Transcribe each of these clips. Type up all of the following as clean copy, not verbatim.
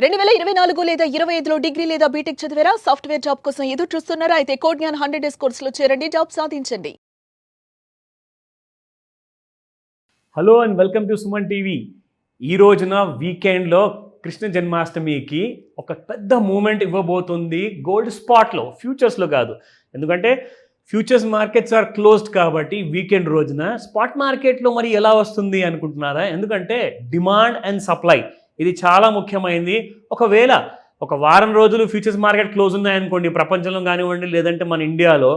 2024 లేదా 25లో డిగ్రీ లేదా బీటెక్ చదివారా? సాఫ్ట్‌వేర్ జాబ్ కోసం ఎదురు చూస్తున్నారా? అయితే కోడ్ జ్ఞాన్ 100 డేస్ కోర్సులో చేరండి, జాబ్ సాధించండి. Hello and welcome to Suman TV. ఈ రోజున వీకెండ్లో కృష్ణ జన్మాష్టమికి ఒక పెద్ద మూమెంట్ ఇవ్వబోతుంది గోల్డ్ స్పాట్లో, ఫ్యూచర్స్లో కాదు. ఎందుకంటే ఫ్యూచర్స్ మార్కెట్స్ ఆర్ క్లోజ్డ్ కాబట్టి వీకెండ్ రోజున స్పాట్ మార్కెట్లో మరి ఎలా వస్తుంది అనుకుంటున్నారా? ఎందుకంటే డిమాండ్ అండ్ సప్లై ఇది చాలా ముఖ్యమైనది. ఒకవేళ ఒక వారం రోజులు ఫ్యూచర్స్ మార్కెట్ క్లోజ్ ఉన్నాయనుకోండి, ప్రపంచంలో కానివ్వండి లేదంటే మన ఇండియాలో,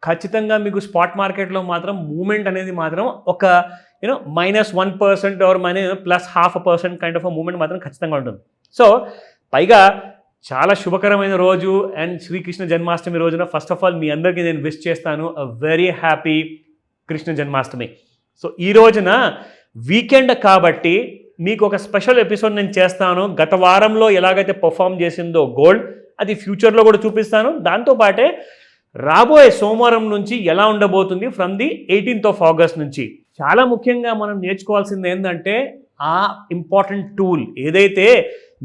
ఖచ్చితంగా మీకు స్పాట్ మార్కెట్లో మాత్రం మూమెంట్ అనేది మాత్రం ఒక -1% ఆర్ +0.5% కైండ్ ఆఫ్ మూమెంట్ మాత్రం ఖచ్చితంగా ఉంటుంది. సో పైగా చాలా శుభకరమైన రోజు అండ్ శ్రీకృష్ణ జన్మాష్టమి రోజున ఫస్ట్ ఆఫ్ ఆల్ మీ అందరికీ నేను విష్ చేస్తాను a very happy Krishna Janmashtami. So ఈ రోజున వీకెండ్ కాబట్టి మీకు ఒక స్పెషల్ ఎపిసోడ్ నేను చేస్తాను. గత వారంలో ఎలాగైతే పర్ఫామ్ చేసిందో గోల్డ్, అది ఫ్యూచర్లో కూడా చూపిస్తాను. దాంతోపాటే రాబోయే సోమవారం నుంచి ఎలా ఉండబోతుంది from the 18th of August నుంచి. చాలా ముఖ్యంగా మనం నేర్చుకోవాల్సింది ఏంటంటే ఆ ఇంపార్టెంట్ టూల్ ఏదైతే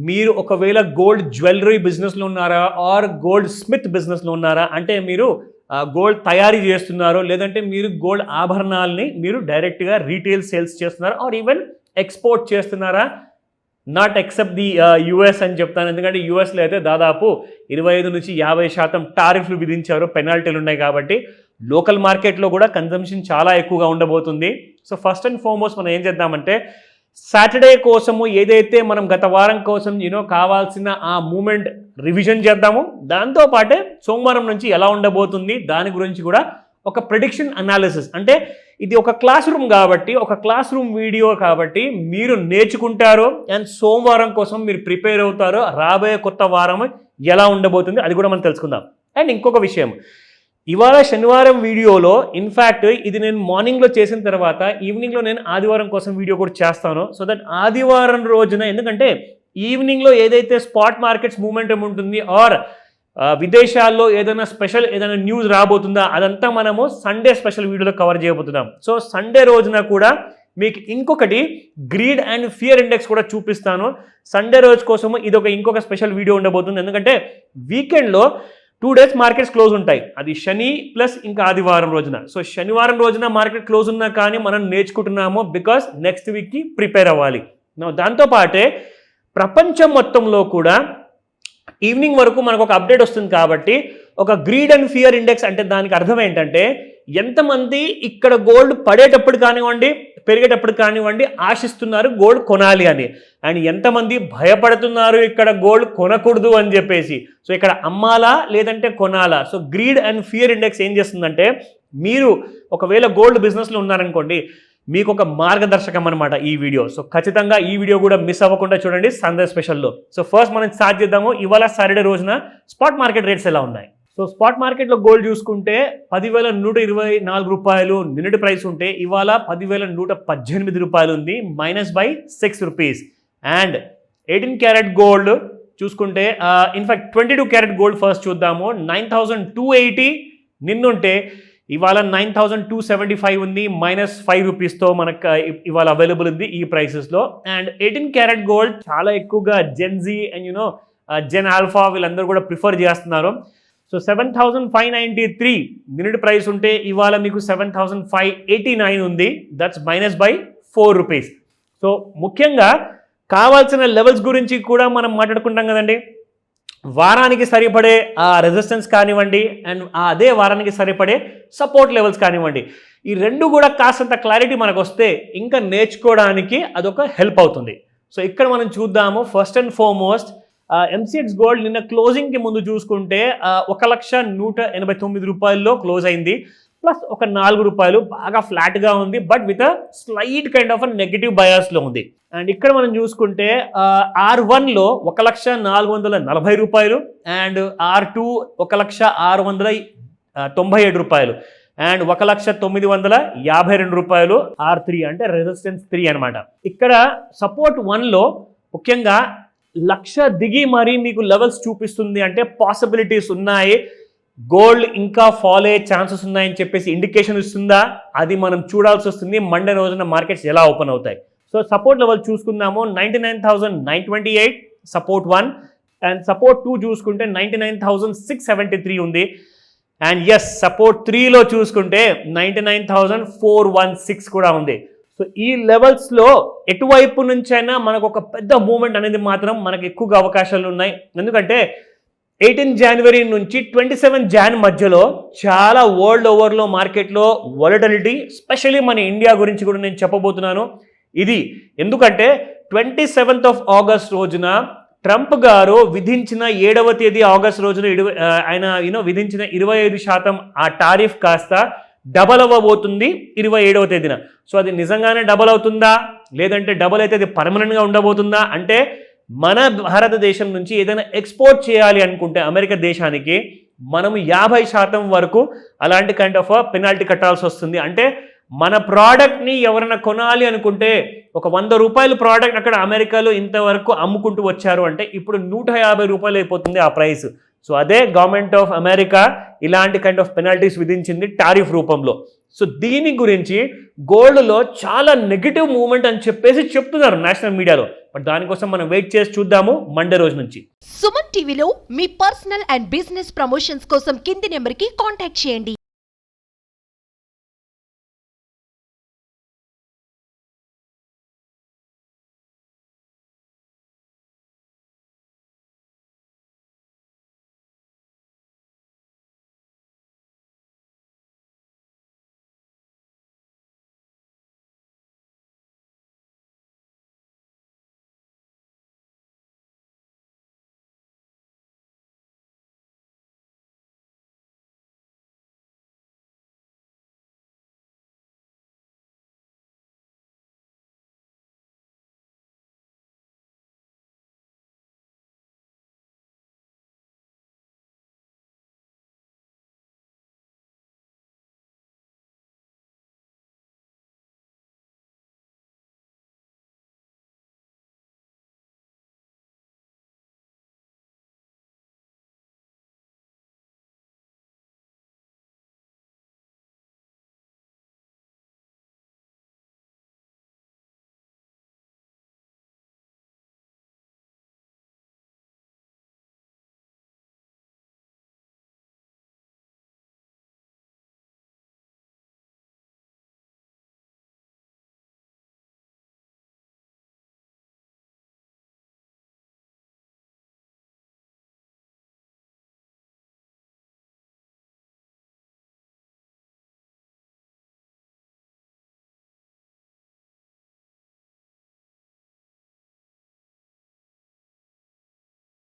మీరు ఒకవేళ గోల్డ్ జ్యువెలరీ బిజినెస్లో ఉన్నారా ఆర్ గోల్డ్ స్మిత్ బిజినెస్లో ఉన్నారా, అంటే మీరు గోల్డ్ తయారీ చేస్తున్నారో లేదంటే మీరు గోల్డ్ ఆభరణాలని మీరు డైరెక్ట్గా రీటైల్ సేల్స్ చేస్తున్నారా ఆర్ ఈవెన్ ఎక్స్పోర్ట్ చేస్తున్నారా, నాట్ ఎక్సెప్ట్ ది యుఎస్ అని చెప్తాను. ఎందుకంటే యుఎస్లో అయితే దాదాపు 25 నుంచి 50% టారిఫ్లు విధించారు, పెనాల్టీలు ఉన్నాయి. కాబట్టి లోకల్ మార్కెట్లో కూడా కన్జంప్షన్ చాలా ఎక్కువగా ఉండబోతుంది. సో ఫస్ట్ అండ్ ఫార్మోస్ట్ మనం ఏం చేద్దామంటే సాటర్డే కోసము ఏదైతే మనం గత వారం కోసం కావాల్సిన ఆ మూమెంట్ రివిజన్ చేద్దాము. దాంతోపాటే సోమవారం నుంచి ఎలా ఉండబోతుంది దాని గురించి కూడా ఒక ప్రెడిక్షన్ అనాలిసిస్. అంటే ఇది ఒక క్లాస్ రూమ్ కాబట్టి, ఒక క్లాస్ రూమ్ వీడియో కాబట్టి మీరు నేర్చుకుంటారో అండ్ సోమవారం కోసం మీరు ప్రిపేర్ అవుతారో రాబోయే కొత్త వారం ఎలా ఉండబోతుంది అది కూడా మనం తెలుసుకుందాం. అండ్ ఇంకొక విషయం, ఇవాళ శనివారం వీడియోలో ఇన్ఫ్యాక్ట్ ఇది నేను మార్నింగ్లో చేసిన తర్వాత ఈవినింగ్లో నేను ఆదివారం కోసం వీడియో కూడా చేస్తాను. సో దట్ ఆదివారం రోజున, ఎందుకంటే ఈవినింగ్లో ఏదైతే స్పాట్ మార్కెట్స్ మూమెంటం ఉంటుంది ఆర్ విదేశాల్లో ఏదైనా స్పెషల్ ఏదైనా న్యూస్ రాబోతుందా అదంతా మనము సండే స్పెషల్ వీడియోలో కవర్ చేయబోతున్నాం. సో సండే రోజున కూడా మీకు ఇంకొకటి గ్రీడ్ అండ్ ఫియర్ ఇండెక్స్ కూడా చూపిస్తాను. సండే రోజు కోసము ఇది ఇంకొక స్పెషల్ వీడియో ఉండబోతుంది. ఎందుకంటే వీకెండ్లో 2 days మార్కెట్స్ క్లోజ్ ఉంటాయి, అది శని ప్లస్ ఇంకా ఆదివారం రోజున. సో శనివారం రోజున మార్కెట్ క్లోజ్ ఉన్నా కానీ మనం నేర్చుకుంటున్నాము బికాస్ నెక్స్ట్ వీక్కి ప్రిపేర్ అవ్వాలి. దాంతోపాటే ప్రపంచం మొత్తంలో కూడా ఈవినింగ్ వరకు మనకు ఒక అప్డేట్ వస్తుంది. కాబట్టి ఒక గ్రీడ్ అండ్ ఫియర్ ఇండెక్స్ అంటే దానికి అర్థం ఏంటంటే ఎంతమంది ఇక్కడ గోల్డ్ పడేటప్పుడు కానివ్వండి పెరిగేటప్పుడు కానివ్వండి ఆశిస్తున్నారు గోల్డ్ కొనాలి అని, అండ్ ఎంతమంది భయపడుతున్నారు ఇక్కడ గోల్డ్ కొనకూడదు అని చెప్పేసి. సో ఇక్కడ అమ్మాలా లేదంటే కొనాలా. So greed and fear index ఏం చేస్తుందంటే మీరు ఒకవేళ గోల్డ్ బిజినెస్లో ఉన్నారనుకోండి, మీకు ఒక మార్గదర్శకం అనమాట ఈ వీడియో. సో ఖచ్చితంగా ఈ వీడియో కూడా మిస్ అవ్వకుండా చూడండి సండే స్పెషల్లో. సో ఫస్ట్ మనం స్టార్ట్ చేద్దాము. ఇవాళ సాటర్డే రోజున స్పాట్ మార్కెట్ రేట్స్ ఎలా ఉన్నాయి. సో స్పాట్ మార్కెట్లో గోల్డ్ చూసుకుంటే 10,124 రూపాయలు నిన్నటి ప్రైస్ ఉంటే ఇవాళ 10,118 రూపాయలు ఉంది, -6 రూపీస్. అండ్ 18 క్యారెట్ గోల్డ్ చూసుకుంటే ఇన్ఫాక్ట్ 22 క్యారెట్ గోల్డ్ ఫస్ట్ చూద్దాము. 9,280 నిన్నుంటే ఇవాళ 9,275 ఉంది, -5 రూపీస్తో మనకు ఇవాళ అవైలబుల్ ఉంది ఈ ప్రైసెస్లో. అండ్ 18 క్యారెట్ గోల్డ్ చాలా ఎక్కువగా జెన్జీ అండ్ జెన్ ఆల్ఫా వీళ్ళందరూ కూడా ప్రిఫర్ చేస్తున్నారు. సో 7,593 నిన్నటి ప్రైస్ ఉంటే ఇవాళ మీకు 7,589 ఉంది, దట్స్ -4 రూపీస్. సో ముఖ్యంగా కావాల్సిన లెవెల్స్ గురించి కూడా మనం మాట్లాడుకుంటాం కదండి. వారానికి సరిపడే ఆ రెసిస్టెన్స్ కానివ్వండి అండ్ అదే వారానికి సరిపడే సపోర్ట్ లెవెల్స్ కానివ్వండి, ఈ రెండు కూడా కాస్తంత క్లారిటీ మనకు వస్తే ఇంకా నేర్చుకోవడానికి అదొక హెల్ప్ అవుతుంది. సో ఇక్కడ మనం చూద్దాము. First and foremost MCX gold నిన్న క్లోజింగ్కి ముందు చూసుకుంటే 1,189 రూపాయల్లో క్లోజ్ అయింది, ప్లస్ ఒక 4 రూపాయలు బాగా ఫ్లాట్గా ఉంది, but with slight kind of negative బయాస్లో ఉంది. అండ్ ఇక్కడ మనం చూసుకుంటే R1లో 1,440 రూపాయలు అండ్ R2 1,697 రూపాయలు అండ్ 1,952 రూపాయలు R3 అంటే రెసిస్టెన్స్ 3 అనమాట. ఇక్కడ సపోర్ట్ 1లో ముఖ్యంగా 1,00,000 దిగి మరీ మీకు లెవెల్స్ చూపిస్తుంది, అంటే పాసిబిలిటీస్ ఉన్నాయి, గోల్డ్ ఇంకా ఫాల్ అయ్యే ఛాన్సెస్ ఉన్నాయని చెప్పేసి ఇండికేషన్ ఇస్తుందా అది మనం చూడాల్సి వస్తుంది. మండే రోజున మార్కెట్స్ ఎలా ఓపెన్ అవుతాయి. సో సపోర్ట్ లెవెల్ చూసుకుందాము. 99,928 సపోర్ట్ 1 అండ్ సపోర్ట్ 2 చూసుకుంటే 99,673 ఉంది. అండ్ ఎస్ సపోర్ట్ 3లో చూసుకుంటే 99,416 కూడా ఉంది. సో ఈ లెవెల్స్లో ఎటువైపు నుంచైనా మనకు ఒక పెద్ద మూమెంట్ అనేది మాత్రం మనకు ఎక్కువగా అవకాశాలు ఉన్నాయి. ఎందుకంటే 18 జనవరి నుంచి 27 జాన్ మధ్యలో చాలా వరల్డ్ ఓవర్లో మార్కెట్లో వాలటిలిటీ, స్పెషల్లీ మన ఇండియా గురించి కూడా నేను చెప్పబోతున్నాను. ఇది ఎందుకంటే 27th ఆగస్ట్ రోజున ట్రంప్ గారు విధించిన 7వ తేదీ ఆగస్ట్ రోజున ఆయన విధించిన 25% ఆ టారిఫ్ కాస్త డబల్ అవ్వబోతుంది 27వ తేదీన. సో అది నిజంగానే డబల్ అవుతుందా, లేదంటే డబల్ అయితే అది పర్మనెంట్గా ఉండబోతుందా అంటే మన భారతదేశం నుంచి ఏదైనా ఎక్స్పోర్ట్ చేయాలి అనుకుంటే అమెరికా దేశానికి మనం 50% వరకు అలాంటి కైండ్ ఆఫ్ పెనాల్టీ కట్టాల్సి వస్తుంది. అంటే మన ప్రోడక్ట్ని ఎవరైనా కొనాలి అనుకుంటే ఒక 100 రూపాయల ప్రోడక్ట్ అక్కడ అమెరికాలో ఇంతవరకు అమ్ముకుంటూ వచ్చారు అంటే ఇప్పుడు 150 రూపాయలు అయిపోతుంది ఆ ప్రైస్. సో అదే గవర్నమెంట్ ఆఫ్ అమెరికా ఇలాంటి కైండ్ ఆఫ్ పెనాల్టీస్ విధించింది టారిఫ్ రూపంలో. సో దీని గురించి గోల్డ్లో చాలా నెగిటివ్ మూవ్మెంట్ అని చెప్పేసి చెప్తున్నారు నేషనల్ మీడియాలో. బట్ దానికోసం మనం వెయిట్ చేసి చూద్దాము మండే రోజు నుంచి. సుమన్ టీవీలో మీ పర్సనల్ అండ్ బిజినెస్ ప్రమోషన్స్ కోసం కింది నెంబర్కి కాంటాక్ట్ చేయండి.